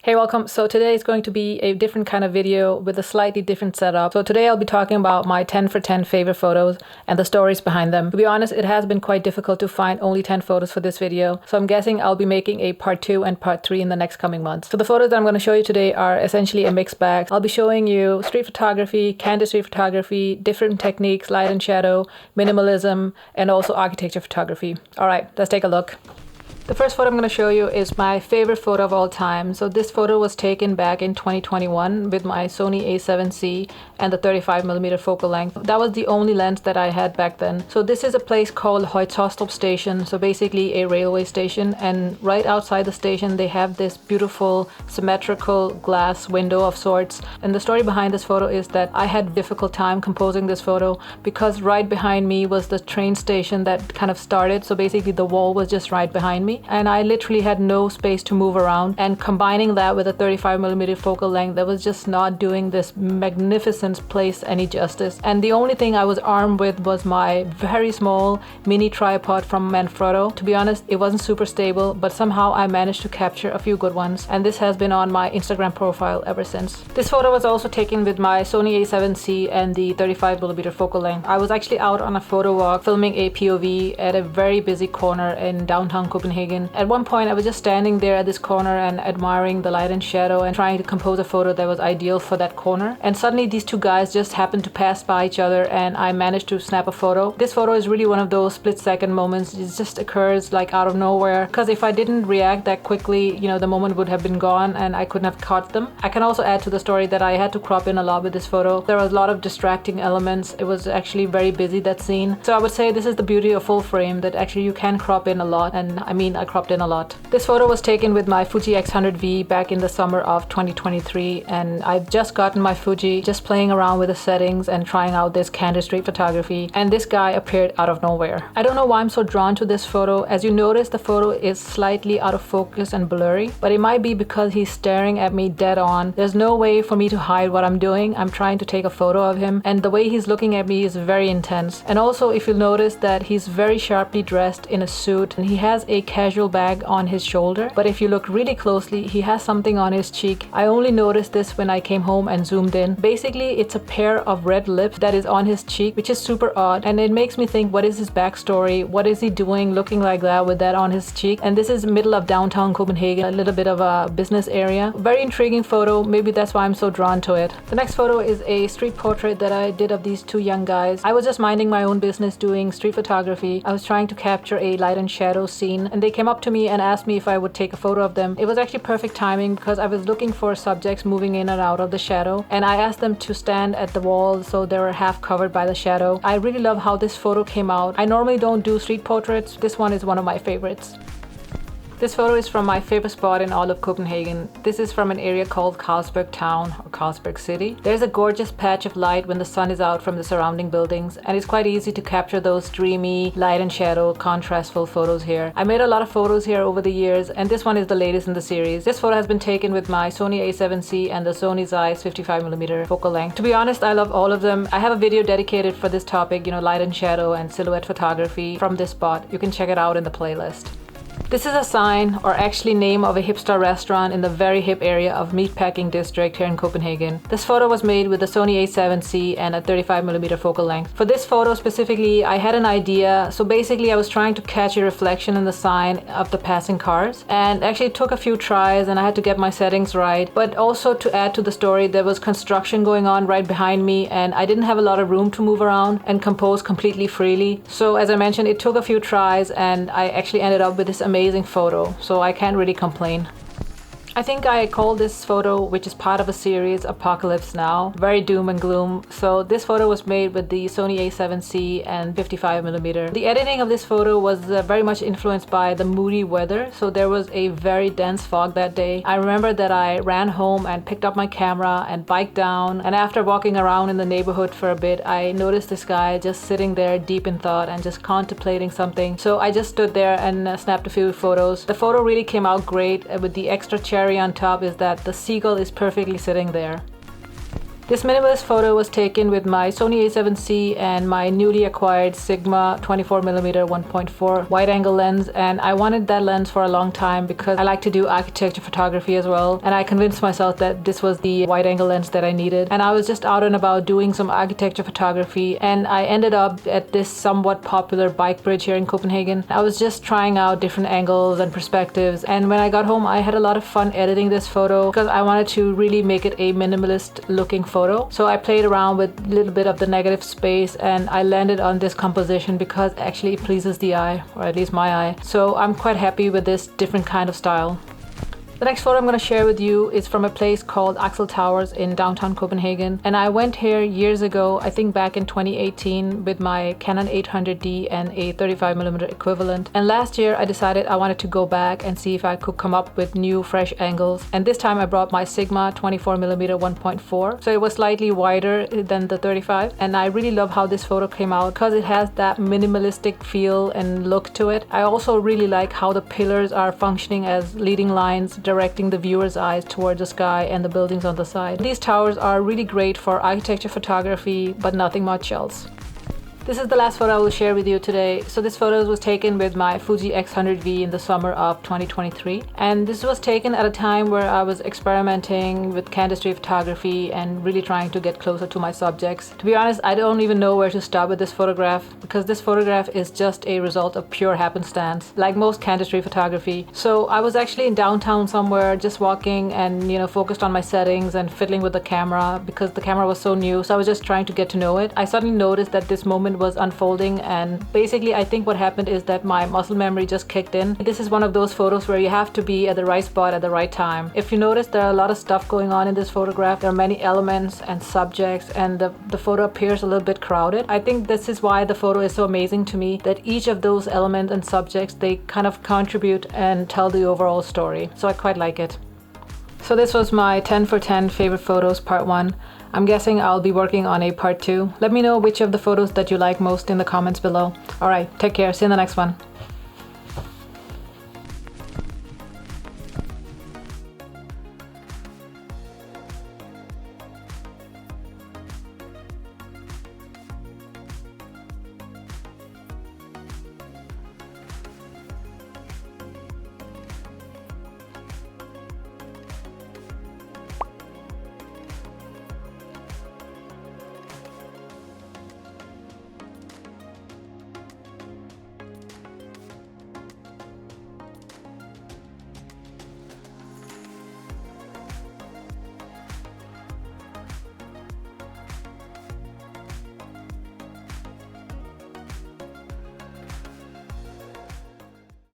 Hey, welcome. So today is going to be a different kind of video with a slightly different setup. So today I'll be talking about my 10 for 10 favorite photos and the stories behind them. To be honest, it has been quite difficult to find only 10 photos for this video. So I'm guessing I'll be making a part 2 and part 3 in the next coming months. So the photos that I'm going to show you today are essentially a mixed bag. I'll be showing you street photography, candid street photography, different techniques, light and shadow, minimalism, and also architecture photography. All right, let's take a look. The first photo I'm going to show you is my favorite photo of all time. So this photo was taken back in 2021 with my Sony a7C and the 35mm focal length. That was the only lens that I had back then. So this is a place called Højtostrup Station, so basically a railway station, and right outside the station they have this beautiful symmetrical glass window of sorts. And the story behind this photo is that I had a difficult time composing this photo because right behind me was the train station that kind of started. So basically the wall was just right behind me, and I literally had no space to move around, and combining that with a 35mm focal length, that was just not doing this magnificent place any justice. And the only thing I was armed with was my very small mini tripod from Manfrotto. To be honest, it wasn't super stable, but somehow I managed to capture a few good ones, and this has been on my Instagram profile ever since. This photo was also taken with my Sony a7C and the 35mm focal length. I was actually out on a photo walk filming a POV at a very busy corner in downtown Copenhagen. At one point I was just standing there at this corner and admiring the light and shadow and trying to compose a photo that was ideal for that corner, and suddenly these two guys just happened to pass by each other and I managed to snap a photo. This photo is really one of those split-second moments. It just occurs like out of nowhere, because if I didn't react that quickly, the moment would have been gone and I couldn't have caught them. I can also add to the story that I had to crop in a lot with this photo. There was a lot of distracting elements. It was actually very busy, that scene. So I would say this is the beauty of full frame, that actually you can crop in a lot, and I cropped in a lot. This photo was taken with my Fuji X100V back in the summer of 2023, and I've just gotten my Fuji, just playing around with the settings and trying out this candid street photography, and this guy appeared out of nowhere. I don't know why I'm so drawn to this photo. As you notice, the photo is slightly out of focus and blurry, but it might be because he's staring at me dead on. There's no way for me to hide what I'm doing. I'm trying to take a photo of him, and the way he's looking at me is very intense. And also, if you'll notice that he's very sharply dressed in a suit, and he has a casual bag on his shoulder, but if you look really closely, he has something on his cheek. I only noticed this when I came home and zoomed in. Basically, it's a pair of red lips that is on his cheek, which is super odd, and it makes me think, what is his backstory? What is he doing looking like that with that on his cheek? And this is middle of downtown Copenhagen, a little bit of a business area. Very intriguing photo. Maybe that's why I'm so drawn to it. The next photo is a street portrait that I did of these two young guys. I was just minding my own business doing street photography. I was trying to capture a light and shadow scene, and they came up to me and asked me if I would take a photo of them. It was actually perfect timing because I was looking for subjects moving in and out of the shadow, and I asked them to stand at the wall so they were half covered by the shadow. I really love how this photo came out. I normally don't do street portraits. This one is one of my favorites. This photo is from my favorite spot in all of Copenhagen. This is from an area called Carlsberg Town or Carlsberg City. There's a gorgeous patch of light when the sun is out from the surrounding buildings, and it's quite easy to capture those dreamy light and shadow contrastful photos here. I made a lot of photos here over the years, and this one is the latest in the series. This photo has been taken with my Sony a7C and the Sony Zeiss 55mm focal length. To be honest, I love all of them. I have a video dedicated for this topic, light and shadow and silhouette photography from this spot. You can check it out in the playlist. This is a sign, or actually name, of a hipster restaurant in the very hip area of Meatpacking District here in Copenhagen. This photo was made with the Sony a7C and a 35mm focal length. For this photo specifically, I had an idea. So basically I was trying to catch a reflection in the sign of the passing cars, and actually it took a few tries and I had to get my settings right. But also, to add to the story, there was construction going on right behind me, and I didn't have a lot of room to move around and compose completely freely. So as I mentioned, it took a few tries and I actually ended up with this amazing photo, so I can't really complain. I think I call this photo, which is part of a series, Apocalypse Now, very doom and gloom. So this photo was made with the Sony a7C and 55mm. The editing of this photo was very much influenced by the moody weather. So there was a very dense fog that day. I remember that I ran home and picked up my camera and biked down, and after walking around in the neighborhood for a bit, I noticed this guy just sitting there deep in thought and just contemplating something. So I just stood there and snapped a few photos. The photo really came out great, with the extra cherry on top is that the seagull is perfectly sitting there. This minimalist photo was taken with my Sony a7C and my newly acquired Sigma 24mm 1.4 wide-angle lens, and I wanted that lens for a long time because I like to do architecture photography as well, and I convinced myself that this was the wide-angle lens that I needed. And I was just out and about doing some architecture photography, and I ended up at this somewhat popular bike bridge here in Copenhagen. I was just trying out different angles and perspectives, and when I got home I had a lot of fun editing this photo because I wanted to really make it a minimalist looking photo. So I played around with a little bit of the negative space, and I landed on this composition because actually it pleases the eye, or at least my eye. So I'm quite happy with this different kind of style. The next photo I'm going to share with you is from a place called Axel Towers in downtown Copenhagen. And I went here years ago, I think back in 2018, with my Canon 800D and a 35mm equivalent. And last year I decided I wanted to go back and see if I could come up with new fresh angles. And this time I brought my Sigma 24mm 1.4. So it was slightly wider than the 35. And I really love how this photo came out because it has that minimalistic feel and look to it. I also really like how the pillars are functioning as leading lines, directing the viewer's eyes towards the sky and the buildings on the side. These towers are really great for architecture photography, but nothing much else. This is the last photo I will share with you today. So this photo was taken with my Fuji X100V in the summer of 2023. And this was taken at a time where I was experimenting with candidry photography and really trying to get closer to my subjects. To be honest, I don't even know where to start with this photograph because this photograph is just a result of pure happenstance, like most candidry photography. So I was actually in downtown somewhere just walking and, focused on my settings and fiddling with the camera because the camera was so new. So I was just trying to get to know it. I suddenly noticed that this moment was unfolding, and basically I think what happened is that my muscle memory just kicked in. This is one of those photos where you have to be at the right spot at the right time. If you notice, there are a lot of stuff going on in this photograph. There are many elements and subjects, and the photo appears a little bit crowded. I think this is why the photo is so amazing to me, that each of those elements and subjects, they kind of contribute and tell the overall story. So I quite like it. So this was my 10 for 10 favorite photos part 1. I'm guessing I'll be working on a part 2. Let me know which of the photos that you like most in the comments below. Alright, take care. See you in the next one.